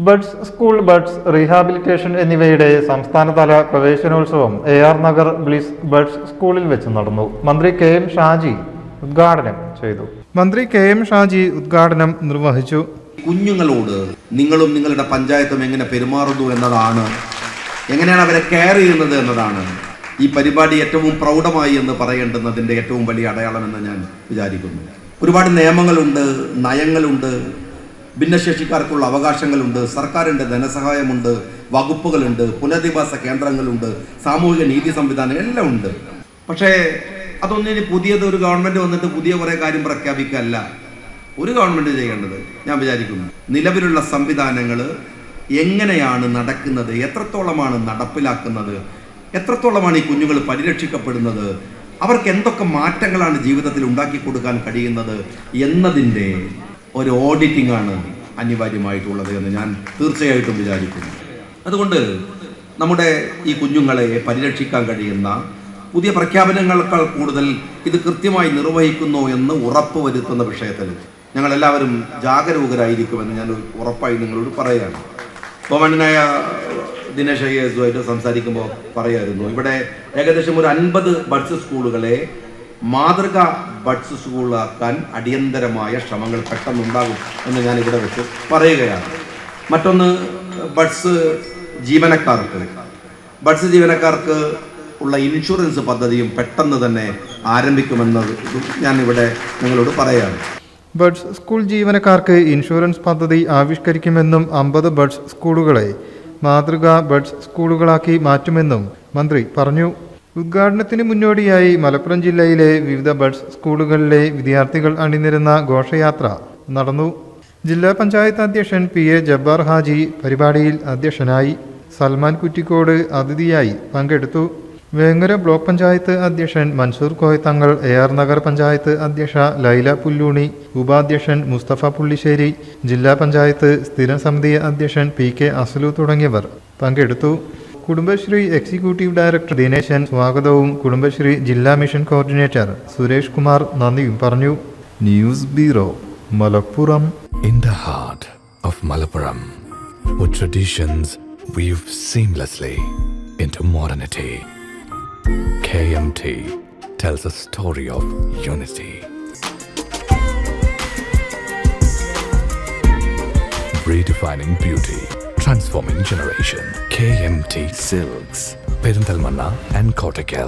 Buds school, buds rehabilitation എന്നിവയുടെ സംസ്ഥാനതല പ്രവേശനോത്സവം AR നഗർ ബ്ലിസ് ബഡ്സ് സ്കൂളിൽ വെച്ച് നടന്നു. മന്ത്രി KM ഷാജി ഉദ്ഘാടനം ചെയ്തു. നിർവഹിച്ചു. കുഞ്ഞുങ്ങളോട് നിങ്ങളും നിങ്ങളുടെ പഞ്ചായത്തും എങ്ങനെ പെരുമാറുന്നു എന്നതാണ്, എങ്ങനെയാണ് അവരെ കെയർ ചെയ്യുന്നത് എന്നതാണ് ഈ പരിപാടി ഏറ്റവും പ്രൗഢമായി എന്ന് പറയേണ്ടുന്നതിൻ്റെ ഏറ്റവും വലിയ അടയാളമെന്ന് ഞാൻ വിചാരിക്കുന്നു. ഒരുപാട് നിയമങ്ങളുണ്ട്, നയങ്ങളുണ്ട്, ഭിന്നശേഷിക്കാർക്കുള്ള അവകാശങ്ങളുണ്ട്, സർക്കാരിൻ്റെ ധനസഹായമുണ്ട്, വകുപ്പുകളുണ്ട്, പുനരധിവാസ കേന്ദ്രങ്ങളുണ്ട്, സാമൂഹിക നീതി സംവിധാനം എല്ലാം ഉണ്ട്. പക്ഷേ അതൊന്നും ഇനി പുതിയത് ഒരു ഗവൺമെൻറ് വന്നിട്ട് പുതിയ കുറേ കാര്യം പ്രഖ്യാപിക്കല്ല ഒരു ഗവൺമെൻറ് ചെയ്യേണ്ടത്. ഞാൻ വിചാരിക്കുന്നു നിലവിലുള്ള സംവിധാനങ്ങൾ എങ്ങനെയാണ് നടക്കുന്നത്, എത്രത്തോളമാണ് നടപ്പിലാക്കുന്നത്, എത്രത്തോളമാണ് ഈ കുഞ്ഞുങ്ങൾ പരിരക്ഷിക്കപ്പെടുന്നത്, അവർക്ക് എന്തൊക്കെ മാറ്റങ്ങളാണ് ജീവിതത്തിൽ ഉണ്ടാക്കി കൊടുക്കാൻ കഴിയുന്നത് എന്നതിൻ്റെ ഒരു ഓഡിറ്റിംഗ് ആണ് അനിവാര്യമായിട്ടുള്ളത് എന്ന് ഞാൻ തീർച്ചയായിട്ടും വിചാരിക്കുന്നു. അതുകൊണ്ട് നമ്മുടെ ഈ കുഞ്ഞുങ്ങളെ പരിരക്ഷിക്കാൻ കഴിയുന്ന പുതിയ പ്രഖ്യാപനങ്ങളെക്കാൾ കൂടുതൽ ഇത് കൃത്യമായി നിർവഹിക്കുന്നു എന്ന് ഉറപ്പുവരുത്തുന്ന വിഷയത്തിൽ ഞങ്ങളെല്ലാവരും ജാഗരൂകരായിരിക്കുമെന്ന് ഞാൻ ഉറപ്പായി നിങ്ങളോട് പറയുകയാണ്. ബഹുമാന്യനായ ദിനേശ് അയ്യസുമായിട്ട് സംസാരിക്കുമ്പോൾ പറയായിരുന്നു, ഇവിടെ ഏകദേശം ഒരു 50 ബഡ്സ് സ്കൂളുകളെ മാതൃക ബഡ്സ് സ്കൂളാക്കാൻ അടിയന്തരമായ ശ്രമങ്ങൾ പെട്ടെന്നുണ്ടാകും എന്ന് ഞാൻ ഇവിടെ വെച്ച് പറയുകയാണ്. മറ്റൊന്ന്, ബഡ്സ് ജീവനക്കാർക്ക് ഉള്ള ഇൻഷുറൻസ് പദ്ധതിയും പെട്ടെന്ന് തന്നെ ആരംഭിക്കുമെന്ന് ഞാൻ ഇവിടെ നിങ്ങളോട് പറയുകയാണ്. ബഡ്സ് സ്കൂൾ ജീവനക്കാർക്ക് ഇൻഷുറൻസ് പദ്ധതി ആവിഷ്കരിക്കുമെന്നും 50 ബഡ്സ് സ്കൂളുകളെ മാതൃക ബഡ്സ് സ്കൂളുകളാക്കി മാറ്റുമെന്നും മന്ത്രി പറഞ്ഞു. ഉദ്ഘാടനത്തിന് മുന്നോടിയായി മലപ്പുറം ജില്ലയിലെ വിവിധ ബഡ്സ് സ്കൂളുകളിലെ വിദ്യാർത്ഥികൾ അണിനിരുന്ന ഘോഷയാത്ര നടന്നു. ജില്ലാ പഞ്ചായത്ത് അധ്യക്ഷൻ PA ജബ്ബാർ ഹാജി പരിപാടിയിൽ അധ്യക്ഷനായി. സൽമാൻ കുറ്റിക്കോട് അതിഥിയായി പങ്കെടുത്തു. വേങ്ങര ബ്ലോക്ക് പഞ്ചായത്ത് അധ്യക്ഷൻ മൻസൂർ കോയത്തങ്ങൾ, AR നഗർ പഞ്ചായത്ത് അധ്യക്ഷ ലൈല പുല്ലൂണി, ഉപാധ്യക്ഷൻ മുസ്തഫ പുള്ളിശ്ശേരി, ജില്ലാ പഞ്ചായത്ത് സ്ഥിരം സമിതി അധ്യക്ഷൻ PK അസ്ലു തുടങ്ങിയവർ പങ്കെടുത്തു. കുടുംബശ്രീ എക്സിക്യൂട്ടീവ് ഡയറക്ടർ ദിനേശൻ സ്വാഗതവും കുടുംബശ്രീ ജില്ലാ മിഷൻ കോർഡിനേറ്റർ സുരേഷ് കുമാർ നന്ദിയും പറഞ്ഞു. News bureau, Malappuram. In the heart of Malappuram, with traditions weave seamlessly into modernity, KMT tells a story of unity. Redefining beauty, transforming generation. KMT Silks, Perinthalmanna and Kottakkal.